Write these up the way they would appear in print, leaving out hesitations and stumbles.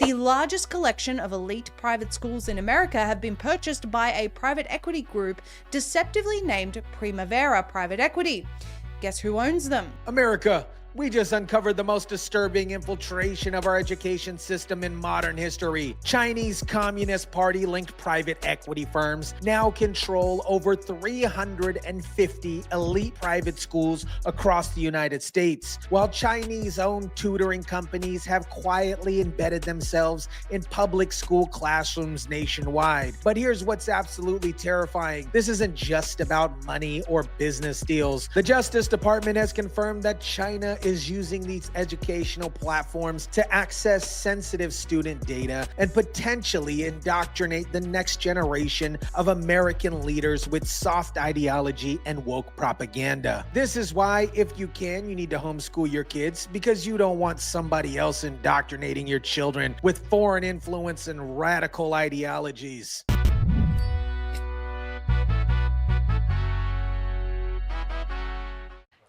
The largest collection of elite private schools in America have been purchased by a private equity group deceptively named Primavera Private Equity. Guess who owns them? America. We just uncovered the most disturbing infiltration of our education system in modern history. Chinese Communist Party-linked private equity firms now control over 350 elite private schools across the United States, while Chinese-owned tutoring companies have quietly embedded themselves in public school classrooms nationwide. But here's what's absolutely terrifying. This isn't just about money or business deals. The Justice Department has confirmed that China is using these educational platforms to access sensitive student data and potentially indoctrinate the next generation of American leaders with soft ideology and woke propaganda. This is why, if you can, you need to homeschool your kids, because you don't want somebody else indoctrinating your children with foreign influence and radical ideologies.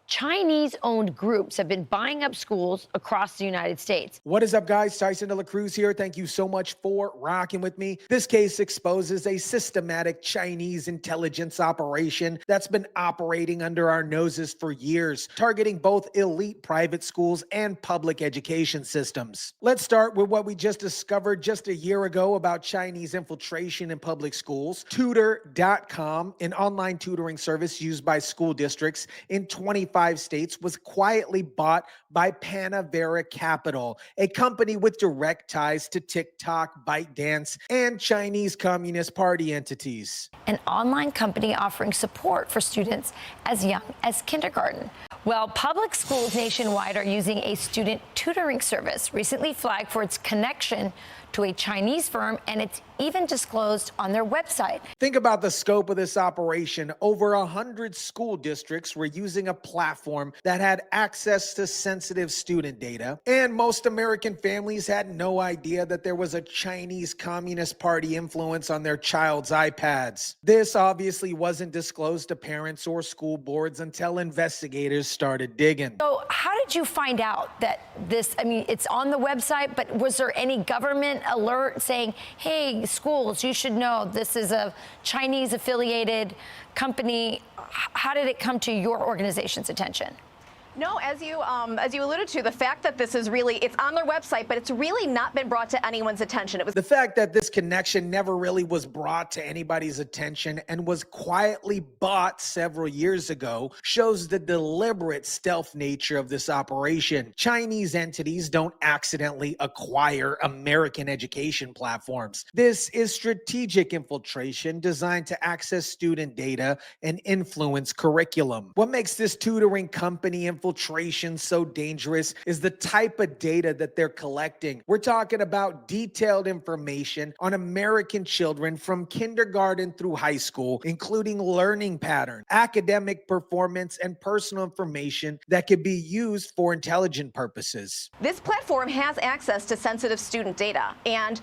Chinese-owned groups have been buying up schools across the United States. What is up, guys? Tyson DeLaCruz here. Thank you so much for rocking with me. This case exposes a systematic Chinese intelligence operation that's been operating under our noses for years, targeting both elite private schools and public education systems. Let's start with what we just discovered just a year ago about Chinese infiltration in public schools. Tutor.com, an online tutoring service used by school districts in 25 states, was quietly bought by Primavera Capital, a company with direct ties to TikTok, ByteDance, and Chinese Communist Party entities. An online company offering support for students as young as kindergarten. Well, public schools nationwide are using a student tutoring service recently flagged for its connection to a Chinese firm, and it's even disclosed on their website. Think about the scope of this operation. Over 100 school districts were using a platform that had access to sensitive student data, and most American families had no idea that there was a Chinese Communist Party influence on their child's iPads. This obviously wasn't disclosed to parents or school boards until investigators started digging. So how did you find out that this, it's on the website, but was there any government alert saying, hey, schools, you should know this is a Chinese affiliated company? How did it come to your organization's attention? No, as you alluded to, the fact that this is really, it's on their website, but it's really not been brought to anyone's attention. It was the fact that this connection never really was brought to anybody's attention and was quietly bought several years ago shows the deliberate stealth nature of this operation. Chinese entities don't accidentally acquire American education platforms. This is strategic infiltration designed to access student data and influence curriculum. What makes this tutoring company infiltration so dangerous is the type of data that they're collecting. We're talking about detailed information on American children from kindergarten through high school, including learning patterns, academic performance, and personal information that could be used for intelligent purposes. This platform has access to sensitive student data, and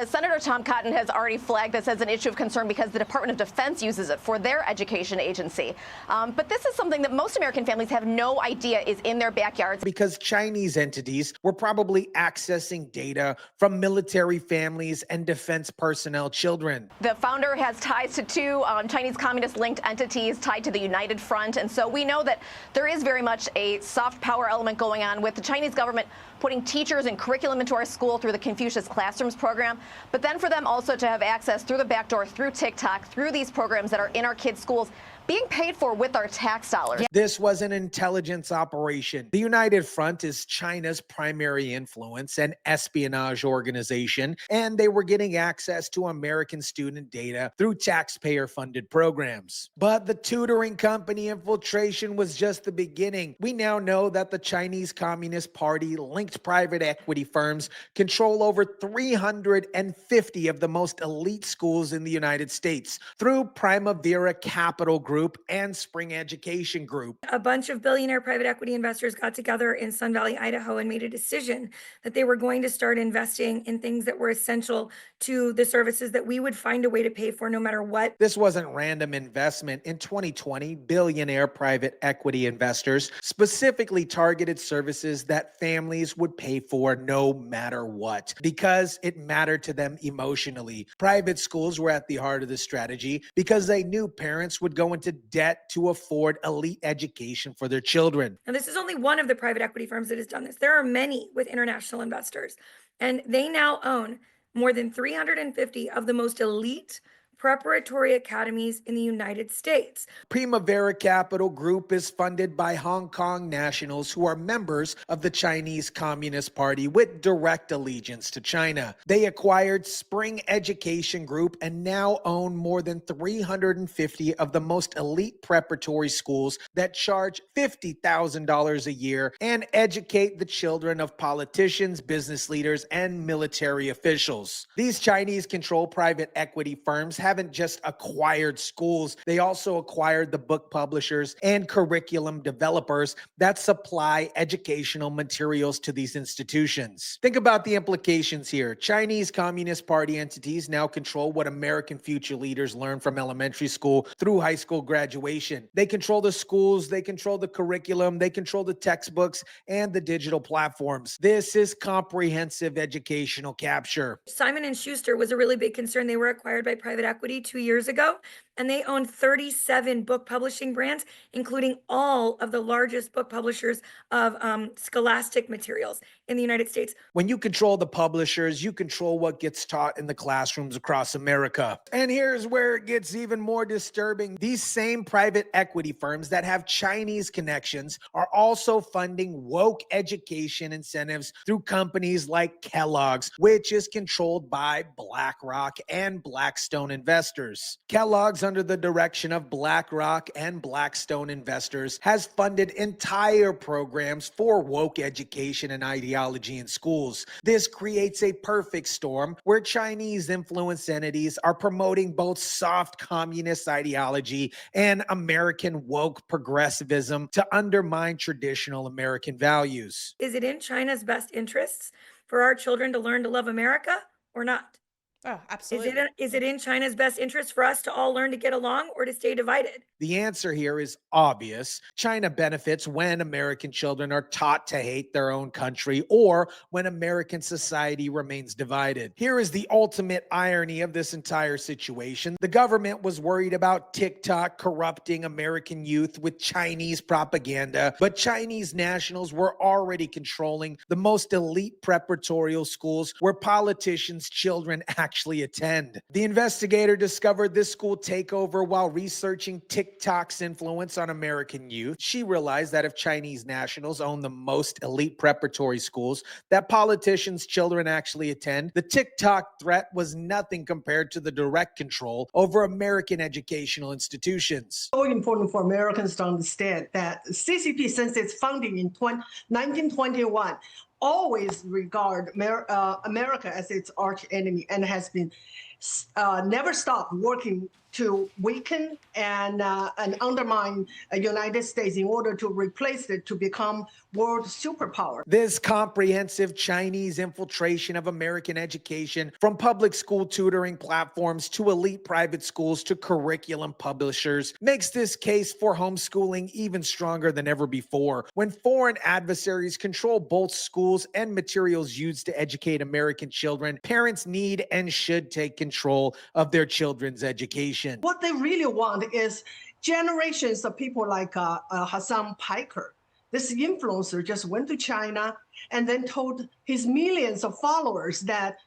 Senator Tom Cotton has already flagged this as an issue of concern because the Department of Defense uses it for their education agency. But this is something that most American families have no idea is in their backyards. Because Chinese entities were probably accessing data from military families and defense personnel children. The founder has ties to two Chinese communist-linked entities tied to the United Front, and so we know that there is very much a soft power element going on with the Chinese government putting teachers and curriculum into our school through the Confucius Classrooms program, but then for them also to have access through the back door, through TikTok, through these programs that are in our kids' schools, being paid for with our tax dollars. This was an intelligence operation. The United Front is China's primary influence and espionage organization, and they were getting access to American student data through taxpayer-funded programs. But the tutoring company infiltration was just the beginning. We now know that the Chinese Communist Party-linked private equity firms control over 350 of the most elite schools in the United States through Primavera Capital Group and Spring Education Group. A bunch of billionaire private equity investors got together in Sun Valley, Idaho, and made a decision that they were going to start investing in things that were essential to the services that we would find a way to pay for no matter what. This wasn't random investment. In 2020, billionaire private equity investors specifically targeted services that families would pay for no matter what, because it mattered to them emotionally. Private schools were at the heart of the strategy because they knew parents would go into debt to afford elite education for their children. Now, this is only one of the private equity firms that has done this. There are many with international investors, and they now own more than 350 of the most elite preparatory academies in the United States. Primavera Capital Group is funded by Hong Kong nationals who are members of the Chinese Communist Party with direct allegiance to China. They acquired Spring Education Group and now own more than 350 of the most elite preparatory schools that charge $50,000 a year and educate the children of politicians, business leaders, and military officials. These Chinese-controlled private equity firms haven't just acquired schools, they also acquired the book publishers and curriculum developers that supply educational materials to these institutions. Think about the implications here. Chinese Communist Party entities now control what American future leaders learn from elementary school through high school graduation. They control the schools, they control the curriculum, they control the textbooks and the digital platforms. This is comprehensive educational capture. Simon & Schuster was a really big concern. They were acquired by private equity 2 years ago, and they own 37 book publishing brands, including all of the largest book publishers of scholastic materials in the United States. When you control the publishers, you control what gets taught in the classrooms across America. And here's where it gets even more disturbing. These same private equity firms that have Chinese connections are also funding woke education incentives through companies like Kellogg's, which is controlled by BlackRock and Blackstone investors. Kellogg's, under the direction of BlackRock and Blackstone investors, has funded entire programs for woke education and ideology in schools. This creates a perfect storm where Chinese influence entities are promoting both soft communist ideology and American woke progressivism to undermine traditional American values. Is it in China's best interests for our children to learn to love America or not? Oh, absolutely. Is it in China's best interest for us to all learn to get along or to stay divided? The answer here is obvious. China benefits when American children are taught to hate their own country or when American society remains divided. Here is the ultimate irony of this entire situation. The government was worried about TikTok corrupting American youth with Chinese propaganda, but Chinese nationals were already controlling the most elite preparatorial schools where politicians' children actually attend. The investigator discovered this school takeover while researching TikTok's influence on American youth. She realized that if Chinese nationals own the most elite preparatory schools that politicians' children actually attend, the TikTok threat was nothing compared to the direct control over American educational institutions. So important for Americans to understand that CCP, since its founding in 1921, always regard America as its arch enemy and has been never stopped working to weaken and undermine the United States in order to replace it to become world superpower. This comprehensive Chinese infiltration of American education, from public school tutoring platforms to elite private schools to curriculum publishers, makes this case for homeschooling even stronger than ever before. When foreign adversaries control both schools and materials used to educate American children, parents need and should take control of their children's education. What they really want is generations of people like Hassan Piker. This influencer just went to China and then told his millions of followers that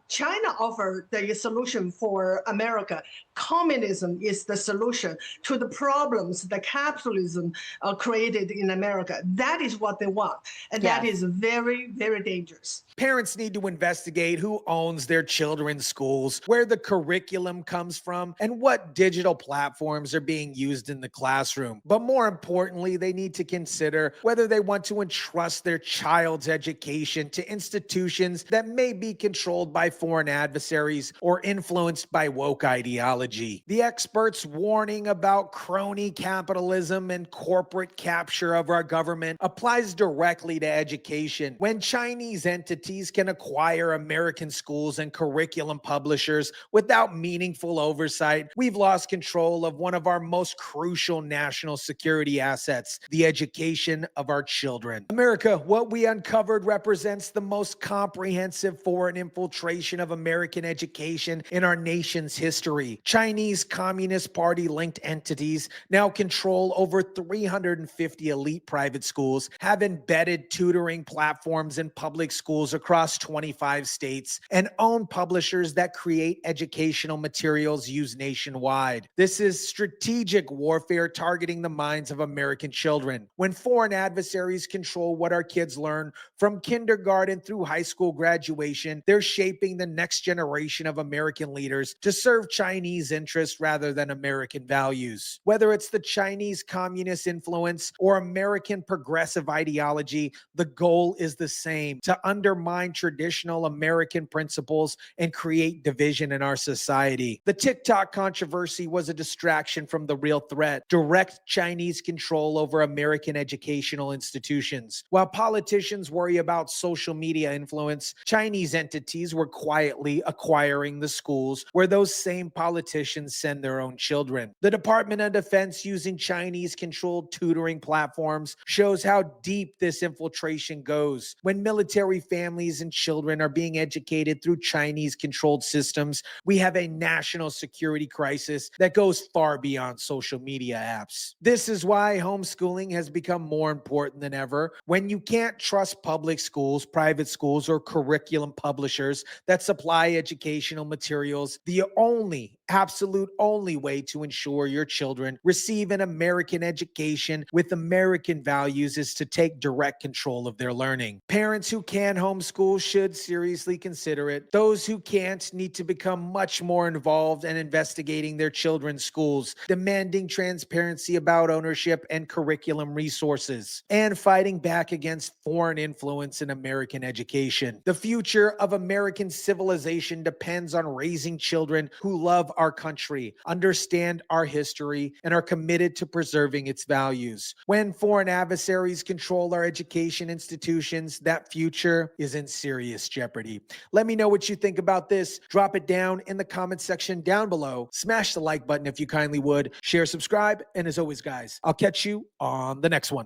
China offered the solution for America. Communism is the solution to the problems that capitalism created in America. That is what they want. And that is very, very dangerous. Parents need to investigate who owns their children's schools, where the curriculum comes from, and what digital platforms are being used in the classroom. But more importantly, they need to consider whether they want to entrust their child's education to institutions that may be controlled controlled by foreign adversaries or influenced by woke ideology. The experts' warning about crony capitalism and corporate capture of our government applies directly to education. When Chinese entities can acquire American schools and curriculum publishers without meaningful oversight, we've lost control of one of our most crucial national security assets, the education of our children. America, what we uncovered represents the most comprehensive foreign infiltration of American education in our nation's history. Chinese Communist Party linked entities now control over 350 elite private schools, have embedded tutoring platforms in public schools across 25 states, and own publishers that create educational materials used nationwide. This is strategic warfare targeting the minds of American children. When foreign adversaries control what our kids learn from kindergarten through high school graduation, they're shaping the next generation of American leaders to serve Chinese interests rather than American values. Whether it's the Chinese communist influence or American progressive ideology, the goal is the same: to undermine traditional American principles and create division in our society. The TikTok controversy was a distraction from the real threat: direct Chinese control over American educational institutions. While politicians worry about social media influence, Chinese entities were quietly acquiring the schools where those same politicians send their own children. The Department of Defense using Chinese-controlled tutoring platforms shows how deep this infiltration goes. When military families and children are being educated through Chinese-controlled systems, we have a national security crisis that goes far beyond social media apps. This is why homeschooling has become more important than ever. When you can't trust public schools, private schools, or curriculum publishers that supply educational materials, the absolute only way to ensure your children receive an American education with American values is to take direct control of their learning. Parents who can homeschool should seriously consider it. Those who can't need to become much more involved in investigating their children's schools, demanding transparency about ownership and curriculum resources, and fighting back against foreign influence in American education. The future of American civilization depends on raising children who love our country, understand our history, and are committed to preserving its values. When foreign adversaries control our education institutions, that future is in serious jeopardy. Let me know what you think about this. Drop it down in the comment section down below. Smash the like button if you kindly would. Share, subscribe, and as always, guys, I'll catch you on the next one.